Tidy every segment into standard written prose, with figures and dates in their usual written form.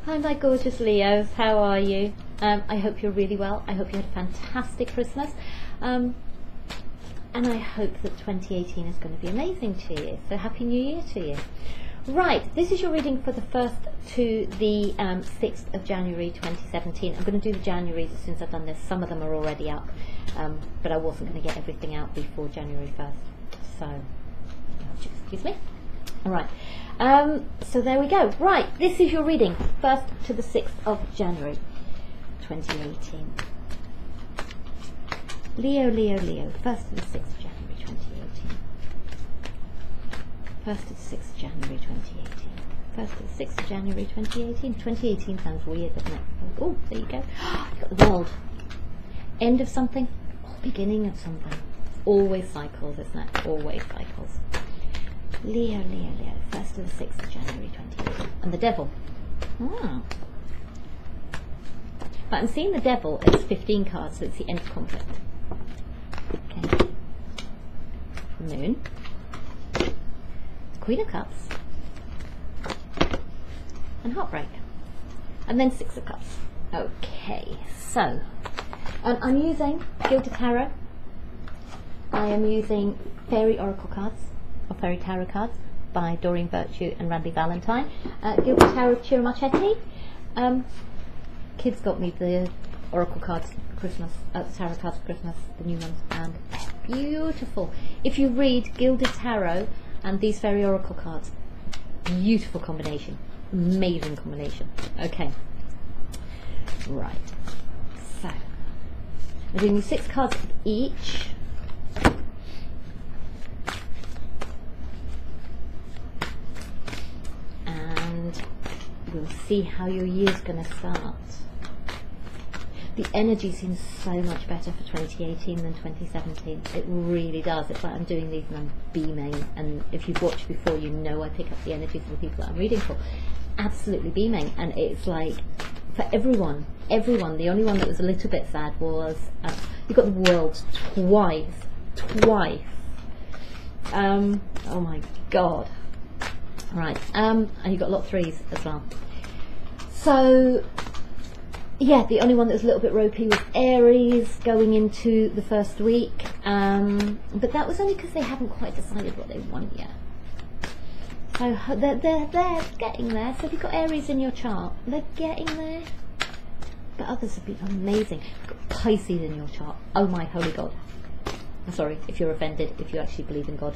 Hi my gorgeous Leos, how are you? I hope you're really well. I hope you had a fantastic Christmas. And I hope that 2018 is going to be amazing to you. So Happy New Year to you. Right, this is your reading for the 1st to the 6th of January 2017. I'm going to do the Januaries as soon as I've done this. Some of them are already up, but I wasn't going to get everything out before January 1st. So, excuse me. All right. So there we go. Right, this is your reading, 1st to the 6th of January 2018. Leo, Leo, Leo, 1st to the 6th of January 2018. 1st to the 6th of January 2018. 1st to the 6th of January 2018. 2018 sounds weird, doesn't it? Oh, there you go. You've got the world. End of something, or beginning of something. Always cycles, isn't it? Always cycles. Leo, Leo, Leo, 1st to the 6th of January 2018. And the devil. But I'm seeing the devil as 15 cards, so it's the end of conflict. Okay. Moon. Queen of Cups. And Heartbreak. And then 6 of Cups. Okay, so I'm using Gilded Tarot. I am using Fairy Oracle cards, or Fairy Tarot cards, by Doreen Virtue and Randy Valentine. Gilded Tarot of Ciro Marchetti. Kids got me the Oracle cards for Christmas, the Tarot cards for Christmas, the new ones, and beautiful. If you read Gilded Tarot and these Fairy Oracle cards, beautiful combination, amazing combination. Okay, right, so I'm doing you 6 cards of each. And we'll see how your year's going to start. The energy seems so much better for 2018 than 2017. It really does. It's like I'm doing these and I'm beaming. And if you've watched before, you know I pick up the energy for the people that I'm reading for. Absolutely beaming. And it's like, for everyone, the only one that was a little bit sad was, you got the world twice. Oh my God. Right, and you got a lot of 3s as well. So, yeah, the only one that was a little bit ropey was Aries going into the first week, but that was only because they haven't quite decided what they want yet. So they're getting there. So if you've got Aries in your chart, they're getting there. But others have been amazing. You've got Pisces in your chart. Oh my holy God! I'm sorry if you're offended, if you actually believe in God.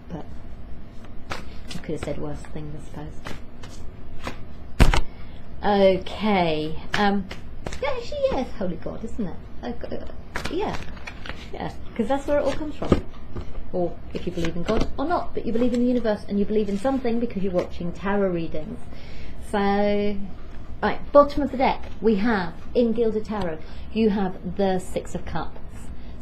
But I could have said worse things, I suppose. Okay. Yeah, she is holy God, isn't it? Yeah, because that's where it all comes from. Or if you believe in God or not, but you believe in the universe and you believe in something because you're watching tarot readings. So, right, bottom of the deck, we have, in Gilded Tarot, you have the 6 of Cups.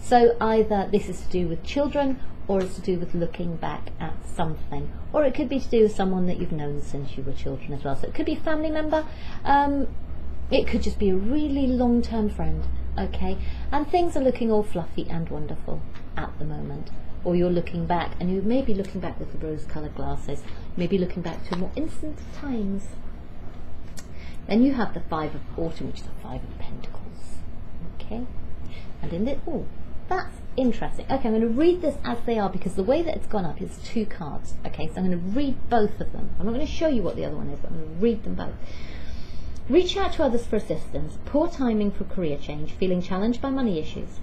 So either this is to do with children, or it's to do with looking back at something. Or it could be to do with someone that you've known since you were children as well. So it could be a family member, it could just be a really long-term friend, okay? And things are looking all fluffy and wonderful at the moment. Or you're looking back, and you may be looking back with the rose-coloured glasses, maybe looking back to more instant times. Then you have the 5 of Autumn, which is the 5 of Pentacles, okay? And in the, oh, that's interesting. Okay, I'm going to read this as they are, because the way that it's gone up is 2 cards, okay? So I'm going to read both of them. I'm not going to show you what the other one is, but I'm going to read them both. Reach out to others for assistance. Poor timing for career change. Feeling challenged by money issues.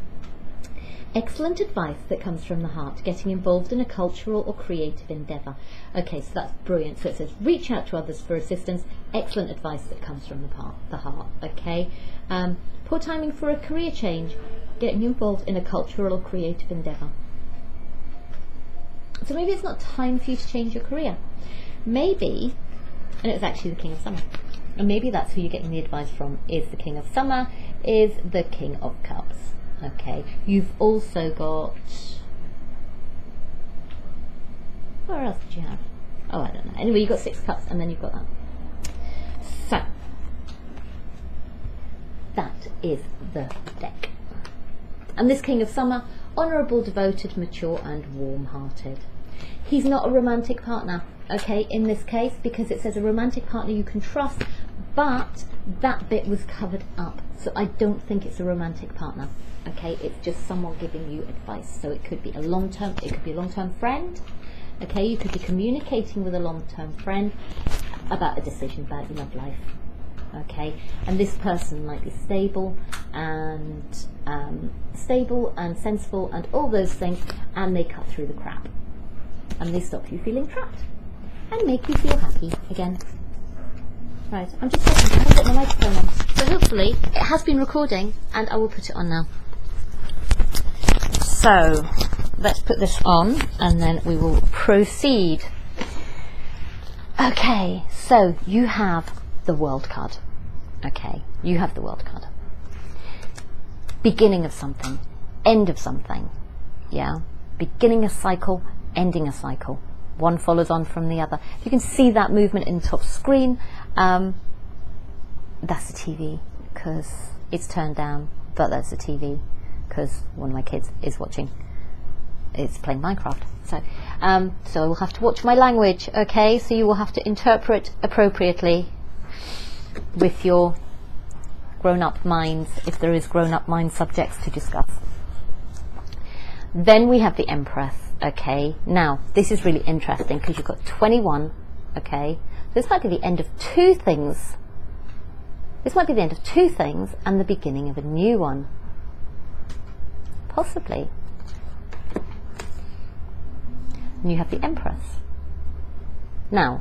Excellent advice that comes from the heart, getting involved in a cultural or creative endeavour. Okay, so that's brilliant. So it says, reach out to others for assistance, excellent advice that comes from the heart, okay? Poor timing for a career change, getting involved in a cultural or creative endeavour. So maybe it's not time for you to change your career. Maybe, and it was actually the King of Summer, and maybe that's who you're getting the advice from, is the King of Summer, is the King of Cups. Okay, you've also got, where else did you have? Oh, I don't know. Anyway, you've got 6 cups and then you've got that. So, that is the deck. And this King of Summer, honourable, devoted, mature and warm-hearted. He's not a romantic partner. okay, in this case, because it says a romantic partner you can trust, but that bit was covered up, so I don't think it's a romantic partner. Okay, it's just someone giving you advice. So it could be a long-term friend. Okay, you could be communicating with a long-term friend about a decision about your love life. Okay, and this person might be stable and sensible and all those things, and they cut through the crap and they stop you feeling trapped and make you feel happy again. Right, I'm just checking. I haven't got my microphone on, so hopefully it has been recording, and I will put it on now. So let's put this on, and then we will proceed. Okay, so you have the World card. Okay, you have the World card. Beginning of something, end of something. Yeah, beginning a cycle, ending a cycle. One follows on from the other. You can see that movement in the top screen. That's the TV because it's turned down, but that's the TV because one of my kids is watching. It's playing Minecraft. So I will have to watch my language. Okay, so you will have to interpret appropriately with your grown-up minds, if there is grown-up mind subjects to discuss. Then we have the Empress. Okay, now this is really interesting because you've got 21. Okay, this might be the end of two things. This might be the end of two things and the beginning of a new one. Possibly. And you have the Empress. Now,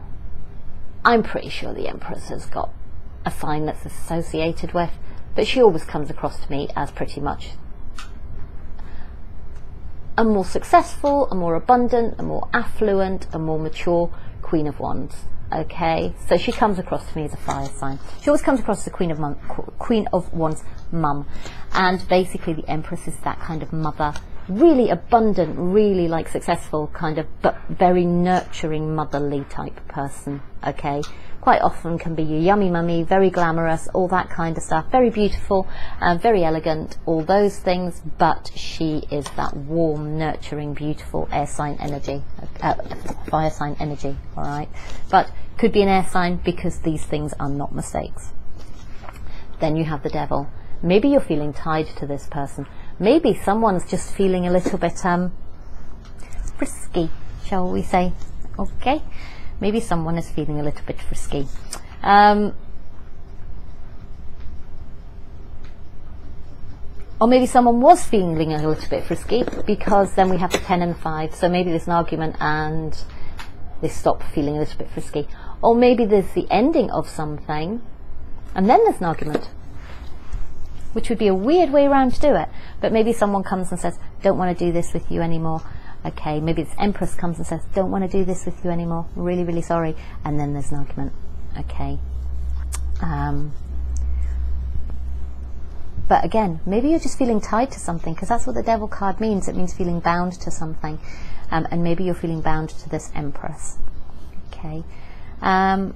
I'm pretty sure the Empress has got a sign that's associated with, but she always comes across to me as pretty much a more successful, a more abundant, a more affluent, a more mature Queen of Wands. Okay, so she comes across to me as a fire sign. She always comes across as the Queen of Wands mum, and basically the Empress is that kind of mother, really abundant, really like successful kind of, but very nurturing, motherly type person. Okay, quite often can be your yummy mummy, very glamorous, all that kind of stuff, very beautiful, very elegant, all those things, but she is that warm, nurturing, beautiful air sign energy, fire sign energy. All right, but could be an air sign because these things are not mistakes. Then you have the Devil. Maybe you're feeling tied to this person. Maybe someone's just feeling a little bit frisky, shall we say. Okay, maybe someone is feeling a little bit frisky. Or maybe someone was feeling a little bit frisky, because then we have the 10 and 5. So maybe there's an argument and they stop feeling a little bit frisky. Or maybe there's the ending of something and then there's an argument, which would be a weird way around to do it. But maybe someone comes and says, don't want to do this with you anymore. Okay, maybe this Empress comes and says, don't want to do this with you anymore. Really, really sorry. And then there's an argument. Okay. But again, maybe you're just feeling tied to something, because that's what the Devil card means. It means feeling bound to something. And maybe you're feeling bound to this Empress. Okay. Then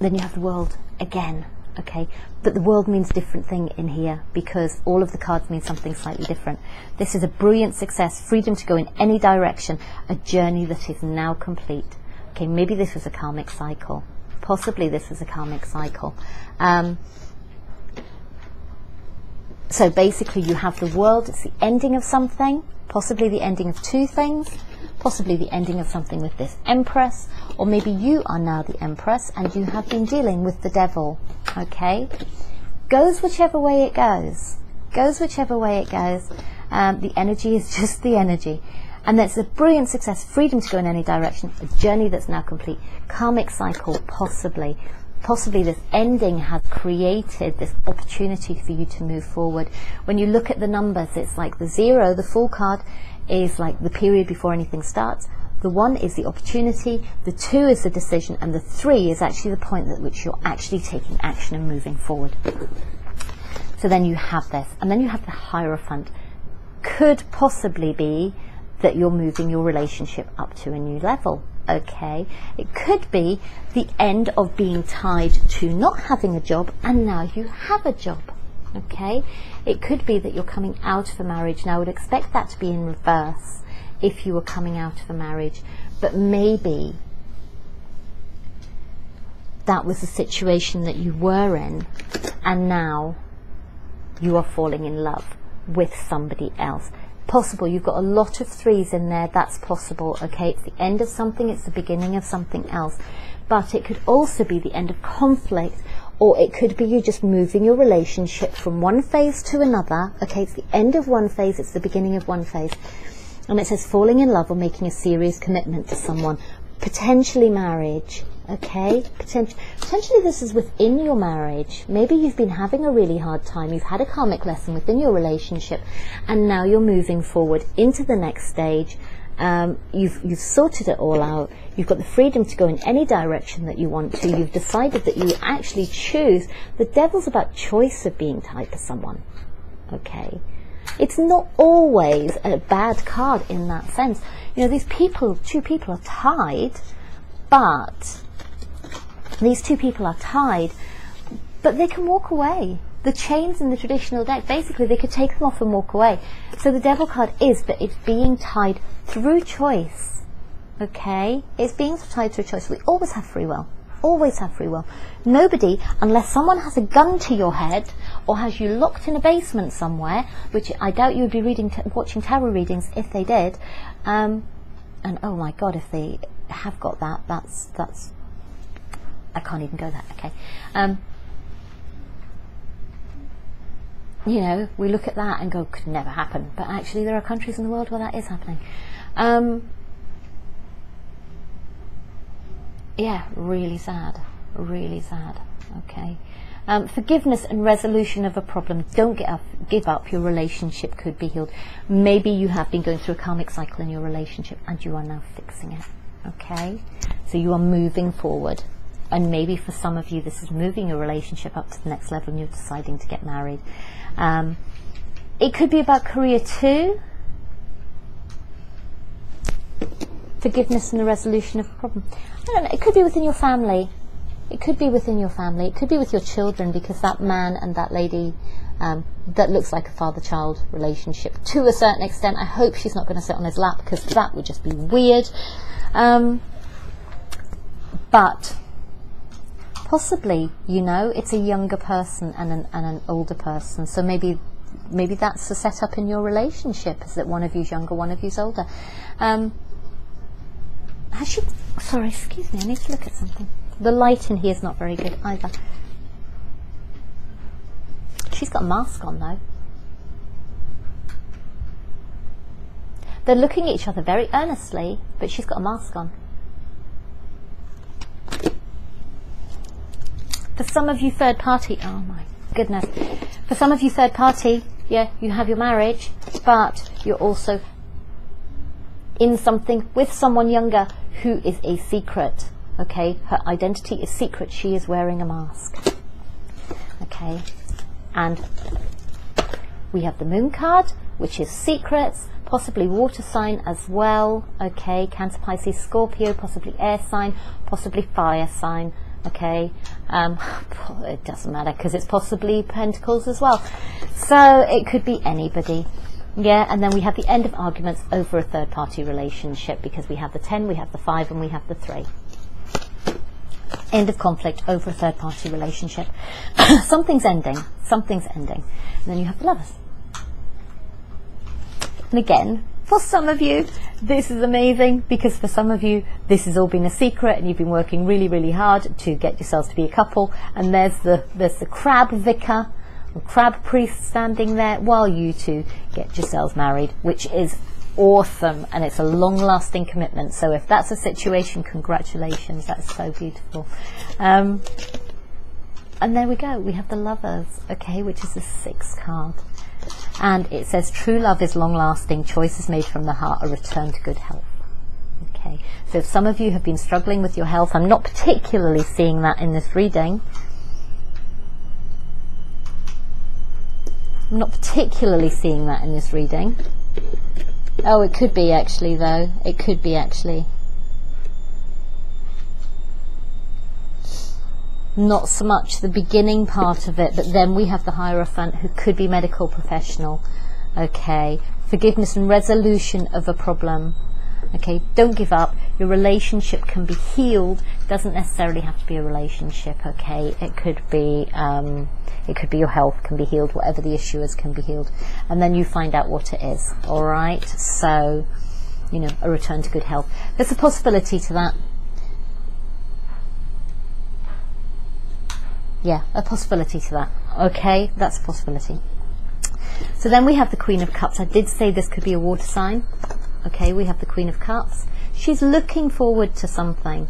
you have the World again. Okay, but the World means different thing in here, because all of the cards mean something slightly different. This is a brilliant success, freedom to go in any direction, a journey that is now complete. Okay, maybe this was a karmic cycle. Possibly this was a karmic cycle. So basically you have the World, it's the ending of something, possibly the ending of two things, possibly the ending of something with this Empress, or maybe you are now the Empress and you have been dealing with the Devil. Okay, goes whichever way it goes. Goes whichever way it goes. The energy is just the energy. And that's a brilliant success, freedom to go in any direction, a journey that's now complete. Karmic cycle, possibly. Possibly this ending has created this opportunity for you to move forward. When you look at the numbers, it's like the 0, the Fool card, is like the period before anything starts. The 1 is the opportunity, the 2 is the decision, and the 3 is actually the point at which you're actually taking action and moving forward. So then you have this, and then you have the Hierophant. Could possibly be that you're moving your relationship up to a new level. Okay, it could be the end of being tied to not having a job, and now you have a job. Okay, it could be that you're coming out of a marriage. Now I would expect that to be in reverse. if you were coming out of a marriage, but maybe that was the situation that you were in, and now you are falling in love with somebody else. Possible. You've got a lot of 3s in there. That's possible. Okay, it's the end of something, it's the beginning of something else. But it could also be the end of conflict, or it could be you just moving your relationship from one phase to another. Okay, it's the end of one phase, it's the beginning of one phase. And it says falling in love or making a serious commitment to someone, potentially marriage. Okay, potentially this is within your marriage. Maybe you've been having a really hard time, you've had a karmic lesson within your relationship, and now you're moving forward into the next stage. You've sorted it all out, you've got the freedom to go in any direction that you want to, you've decided that you actually choose. The devil's about choice of being tied to someone. Okay, it's not always a bad card in that sense. You know, these people, 2 people are tied, but these 2 people are tied, but they can walk away. The chains in the traditional deck, basically they could take them off and walk away. So the devil card is that it's being tied through choice. Okay? It's being tied through choice. We always have free will. Always have free will. Nobody, unless someone has a gun to your head or has you locked in a basement somewhere, which I doubt you would be watching tarot readings if they did, and oh my god, if they have got that, that's I can't even go there. Okay, you know, we look at that and go, could never happen, but actually there are countries in the world where that is happening. Yeah, really sad, really sad. Okay, forgiveness and resolution of a problem. Don't give up. Your relationship could be healed. Maybe you have been going through a karmic cycle in your relationship and you are now fixing it. Okay, so you are moving forward. And maybe for some of you this is moving your relationship up to the next level and you're deciding to get married. It could be about career too. Forgiveness and the resolution of a problem. I don't know, it could be within your family. It could be within your family. It could be with your children, because that man and that lady, that looks like a father-child relationship to a certain extent. I hope she's not going to sit on his lap, because that would just be weird. But possibly, you know, it's a younger person and an older person. So maybe that's the setup in your relationship, is that one of you's younger, one of you's older. Sorry, excuse me, I need to look at something. The light in here is not very good either. She's got a mask on though. They're looking at each other very earnestly, but she's got a mask on. For some of you third party, oh my goodness. For some of you third party, yeah, you have your marriage, but you're also in something with someone younger who is a secret. Okay, her identity is secret. She is wearing a mask. Okay, and we have the moon card, which is secrets, possibly water sign as well. Okay, Cancer, Pisces, Scorpio, possibly air sign, possibly fire sign. Okay, it doesn't matter because it's possibly Pentacles as well. So it could be anybody. Yeah, and then we have the end of arguments over a third party relationship, because we have the 10, we have the 5, and we have the 3. End of conflict over a third party relationship. Something's ending. Something's ending. And then you have the Lovers. And again, for some of you, this is amazing, because for some of you, this has all been a secret and you've been working really, really hard to get yourselves to be a couple. And there's the crab vicar, or crab priest standing there while you two get yourselves married, which is awesome, and it's a long-lasting commitment. So if that's a situation, congratulations, that's so beautiful. And there we go, we have the Lovers, okay, which is the 6th card, and it says true love is long-lasting, choices made from the heart, a return to good health. Okay, so if some of you have been struggling with your health, I'm not particularly seeing that in this reading. I'm not particularly seeing that in this reading. Oh, it could be actually though. It could be actually. Not so much the beginning part of it, but then we have the Hierophant, who could be medical professional. Okay, forgiveness and resolution of a problem. Okay, don't give up. Your relationship can be healed. Doesn't necessarily have to be a relationship. Okay, it could be your health can be healed. Whatever the issue is can be healed, and then you find out what it is. All right. So, you know, a return to good health. There's a possibility to that. Yeah, a possibility to that. Okay, that's a possibility. So then we have the Queen of Cups. I did say this could be a water sign. Okay, we have the Queen of Cups. She's looking forward to something.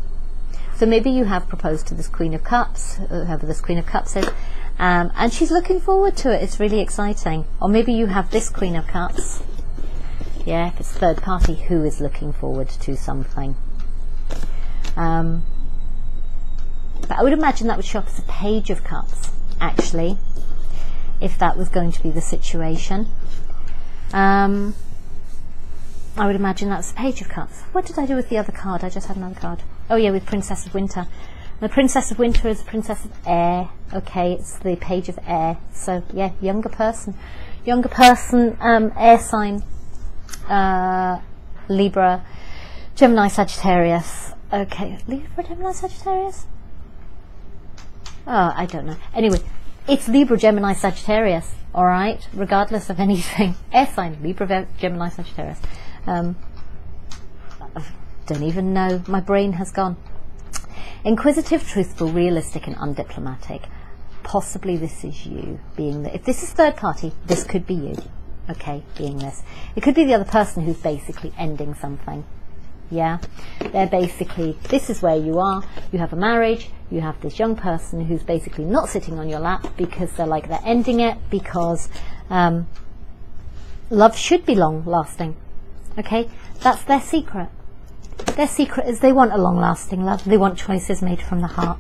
So maybe you have proposed to this Queen of Cups, whoever this Queen of Cups is, and she's looking forward to it. It's really exciting. Or maybe you have this Queen of Cups. Yeah, if it's third party, who is looking forward to something. But I would imagine that would show up as a Page of Cups, actually, if that was going to be the situation. I would imagine that's a Page of Cups. What did I do with the other card? I just had another card. Oh yeah, with Princess of Winter. The Princess of Winter is the Princess of Air. Okay, it's the Page of Air. So yeah, younger person, air sign, Libra, Gemini, Sagittarius. Okay, Libra, Gemini, Sagittarius. Oh, I don't know. Anyway, it's Libra, Gemini, Sagittarius. All right, regardless of anything. Air sign, Libra, Gemini, Sagittarius. I don't even know. My brain has gone. Inquisitive, truthful, realistic, and undiplomatic. Possibly this is you being if this is third party, this could be you. Okay, being this. It could be the other person who's basically ending something. Yeah, they're basically, this is where you are. You have a marriage. You have this young person who's basically not sitting on your lap because they're ending it because love should be long lasting. Okay, that's their secret. Their secret is they want a long lasting love. They want choices made from the heart,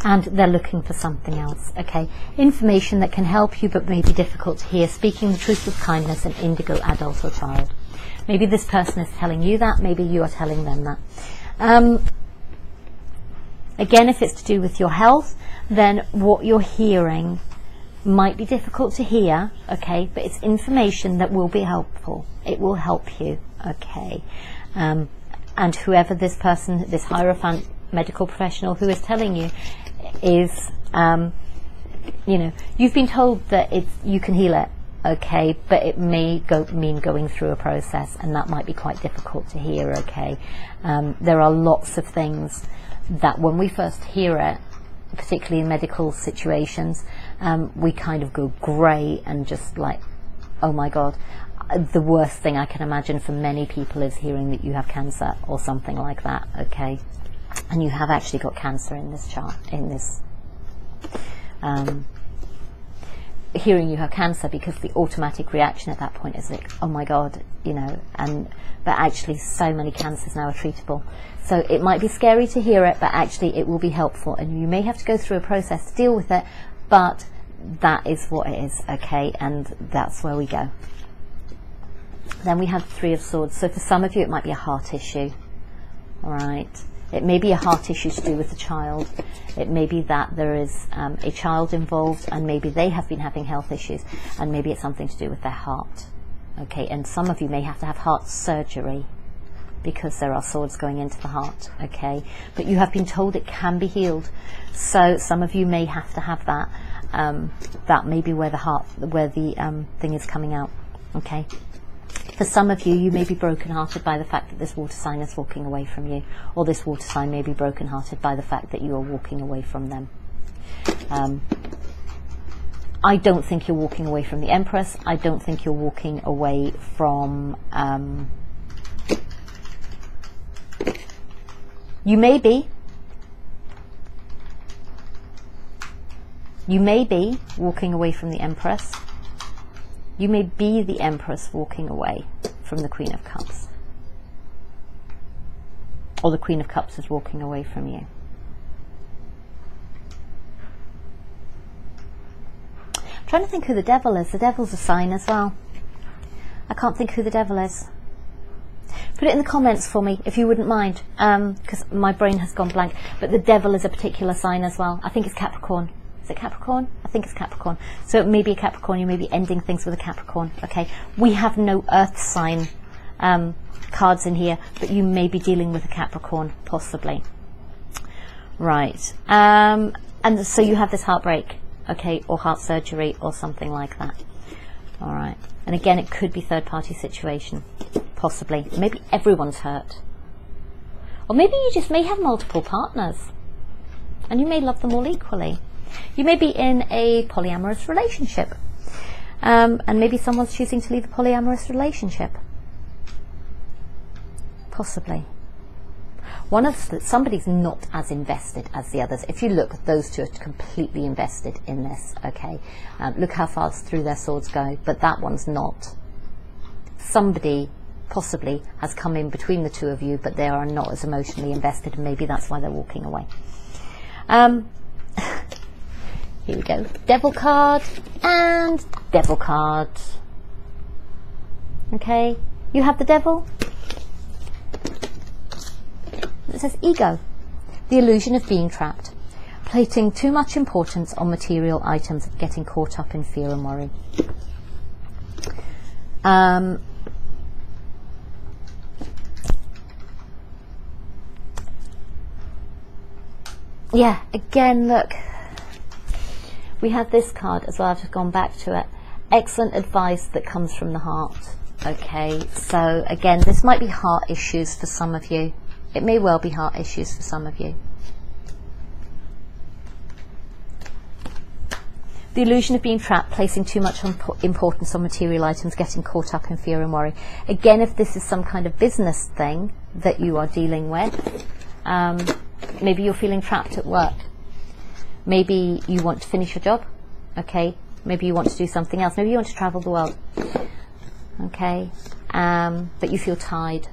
and they're looking for something else. Okay, information that can help you but may be difficult to hear. Speaking the truth with kindness, an indigo adult or child. Maybe this person is telling you that. Maybe you are telling them that. Again, if it's to do with your health, then what you're hearing might be difficult to hear, okay, but it's information that will be helpful. It will help you, okay. And whoever this person, this Hierophant medical professional who is telling you is, you know, you've been told that you can heal it, okay, but it may mean going through a process, and that might be quite difficult to hear, okay. There are lots of things that when we first hear it, particularly in medical situations, we kind of go grey and just oh my God. The worst thing I can imagine for many people is hearing that you have cancer or something like that, okay? And you have actually got cancer in this chart, in this hearing you have cancer, because the automatic reaction at that point is oh my God, you know, but actually so many cancers now are treatable. So it might be scary to hear it, but actually it will be helpful, and you may have to go through a process to deal with it, but that is what it is, okay, and that's where we go. Then we have the Three of Swords. So for some of you it might be a heart issue, all right? It may be a heart issue to do with the child. It may be that there is a child involved, and maybe they have been having health issues, and maybe it's something to do with their heart, okay? And some of you may have to have heart surgery because there are swords going into the heart, okay? But you have been told it can be healed, so some of you may have to have that. That may be where the thing is coming out, okay? For some of you, you may be broken-hearted by the fact that this water sign is walking away from you, or this water sign may be broken-hearted by the fact that you are walking away from them. I don't think you're walking away from the Empress. I don't think you're walking away from... you may be. You may be walking away from the Empress. You may be the Empress walking away from the Queen of Cups. Or the Queen of Cups is walking away from you. I'm trying to think who the Devil is. The Devil's a sign as well. I can't think who the Devil is. Put it in the comments for me if you wouldn't mind, because my brain has gone blank. But the Devil is a particular sign as well. I think it's Capricorn. Is it Capricorn? I think it's Capricorn. So it may be a Capricorn. You may be ending things with a Capricorn. Okay. We have no earth sign cards in here, but you may be dealing with a Capricorn, possibly. Right. And so you have this heartbreak, okay, or heart surgery or something like that. All right. And again, it could be third-party situation, possibly. Maybe everyone's hurt. Or maybe you just may have multiple partners and you may love them all equally. You may be in a polyamorous relationship, and maybe someone's choosing to leave a polyamorous relationship. Possibly. Somebody's not as invested as the others. If you look, those two are completely invested in this, okay? Look how fast through their swords go, but that one's not. Somebody possibly has come in between the two of you, but they are not as emotionally invested, and maybe that's why they're walking away. Here we go. Devil card and Devil card. Okay, you have the Devil. It says ego, the illusion of being trapped, placing too much importance on material items, getting caught up in fear and worry. Yeah, again, look, we have this card as well. I've just gone back to it. Excellent advice that comes from the heart. Okay, so again, this might be heart issues for some of you. It may well be heart issues for some of you. The illusion of being trapped, placing too much importance on material items, getting caught up in fear and worry. Again, if this is some kind of business thing that you are dealing with, maybe you're feeling trapped at work. Maybe you want to finish your job. Okay. Maybe you want to do something else. Maybe you want to travel the world. Okay. But you feel tired.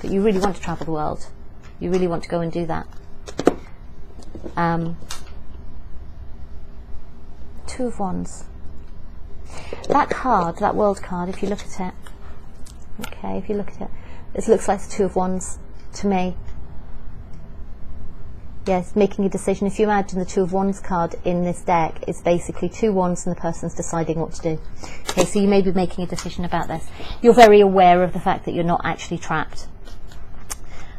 But you really want to travel the world. You really want to go and do that. Two of Wands. That card, that World card, if you look at it. Okay, if you look at it. It looks like the Two of Wands to me. Yes, making a decision. If you imagine the Two of Wands card in this deck, it's basically two wands and the person's deciding what to do. Okay, so you may be making a decision about this. You're very aware of the fact that you're not actually trapped.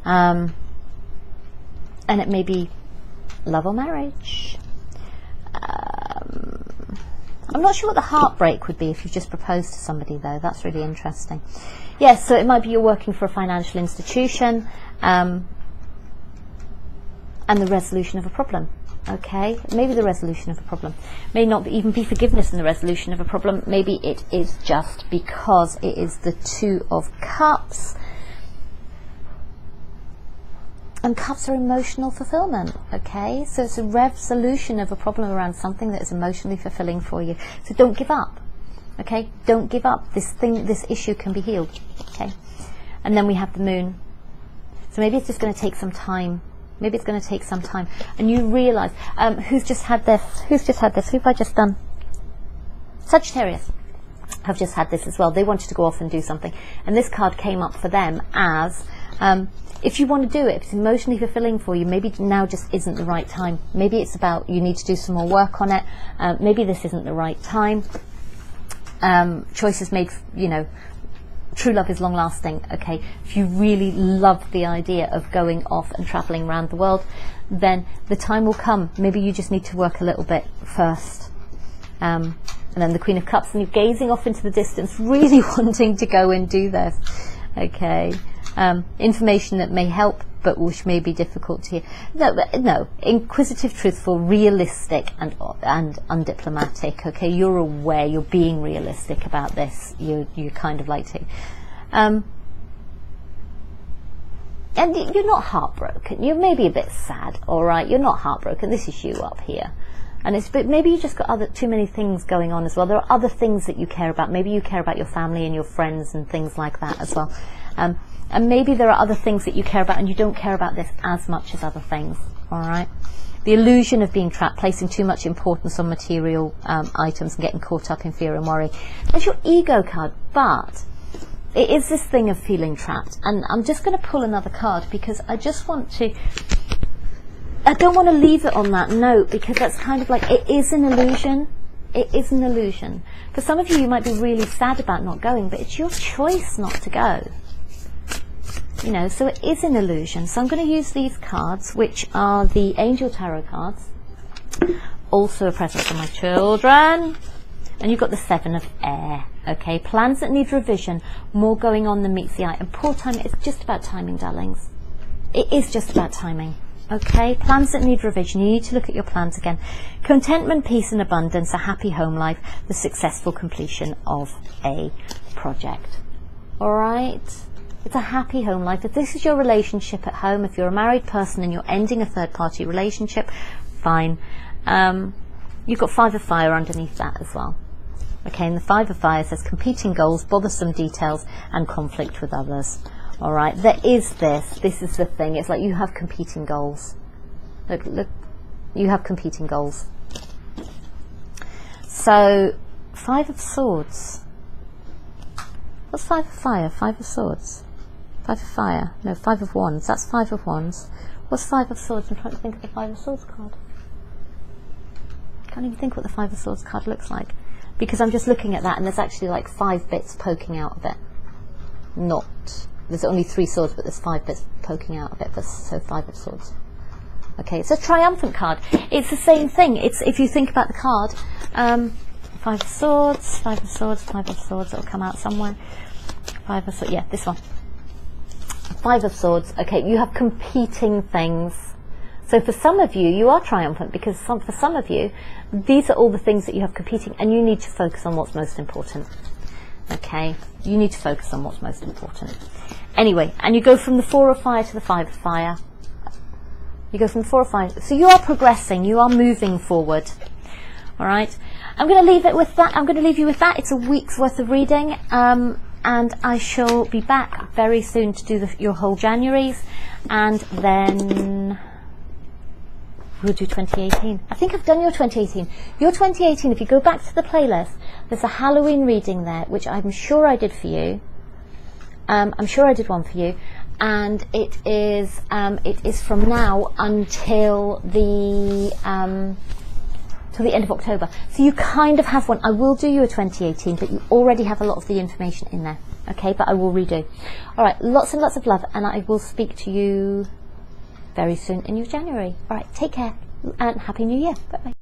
And it may be love or marriage. I'm not sure what the heartbreak would be if you've just proposed to somebody, though. That's really interesting. Yes, so it might be you're working for a financial institution, and the resolution of a problem. Okay, maybe the resolution of a problem may not even be forgiveness in the resolution of a problem. Maybe it is just because it is the Two of Cups, and cups are emotional fulfillment. Okay, so it's a resolution of a problem around something that is emotionally fulfilling for you. So don't give up. Okay, don't give up. This issue can be healed. Okay, and then we have the Moon. So maybe it's just going to take some time. Maybe it's going to take some time, and you realise who's just had this? Who's just had this? Who have I just done? Sagittarius have just had this as well. They wanted to go off and do something, and this card came up for them as if you want to do it, if it's emotionally fulfilling for you, maybe now just isn't the right time. Maybe it's about you need to do some more work on it. Maybe this isn't the right time. Choices made, true love is long lasting. Okay, if you really love the idea of going off and traveling around the world, then the time will come. Maybe you just need to work a little bit first. And then the Queen of Cups, and you're gazing off into the distance, really wanting to go and do this. Okay, information that may help, but which may be difficult to hear. No, inquisitive, truthful, realistic, and undiplomatic. Okay, you're aware, you're being realistic about this. You kind of like to, and you're not heartbroken. You may be a bit sad. All right, you're not heartbroken. This is you up here, but maybe you just got too many things going on as well. There are other things that you care about. Maybe you care about your family and your friends and things like that as well. And maybe there are other things that you care about and you don't care about this as much as other things. All right. The illusion of being trapped, placing too much importance on material items and getting caught up in fear and worry. That's your ego card, but it is this thing of feeling trapped. And I'm just going to pull another card because I just want to I don't want to leave it on that note, because that's kind of like, it is an illusion. It is an illusion. For some of you, you might be really sad about not going, but it's your choice not to go. You know, so it is an illusion. So I'm going to use these cards, which are the Angel Tarot cards. Also a present for my children. And you've got the Seven of Air. Okay, plans that need revision, more going on than meets the eye. And poor timing, it's just about timing, darlings. It is just about timing. Okay, plans that need revision. You need to look at your plans again. Contentment, peace and abundance, a happy home life, the successful completion of a project. Alright? It's a happy home life. If this is your relationship at home, if you're a married person and you're ending a third party relationship, fine. You've got Five of Fire underneath that as well. Okay, and the Five of Fire says competing goals, bothersome details and conflict with others. Alright, there is this is the thing, it's like you have competing goals. Look, you have competing goals. So, Five of Swords. What's Five of Fire? Five of Swords. Five of Fire. No, Five of Wands. That's Five of Wands. What's Five of Swords? I'm trying to think of the Five of Swords card. I can't even think what the Five of Swords card looks like, because I'm just looking at that and there's actually like 5 bits poking out of it. There's only 3 swords, but there's 5 bits poking out of it, so 5 of Swords. Okay, it's a triumphant card. It's the same thing. It's, if you think about the card, 5 of Swords, 5 of Swords, 5 of Swords, it'll come out somewhere. 5 of Swords, yeah, this one. 5 of Swords. Okay, you have competing things. So for some of you, you are triumphant, because for some of you, these are all the things that you have competing, and you need to focus on what's most important. Okay, you need to focus on what's most important. Anyway, and you go from the 4 of Fire to the 5 of Fire. You go from the 4 of Fire. So you are progressing, you are moving forward. Alright, I'm going to leave it with that. I'm going to leave you with that. It's a week's worth of reading. And I shall be back very soon to do your whole Januaries. And then we'll do 2018. I think I've done your 2018. Your 2018, if you go back to the playlist, there's a Halloween reading there, which I'm sure I did for you. I'm sure I did one for you, and it is from now until the end of October. So you kind of have one. I will do you a 2018, but you already have a lot of the information in there. Okay, but I will redo. All right, lots and lots of love, and I will speak to you very soon in your January. All right, take care and Happy New Year. Bye bye.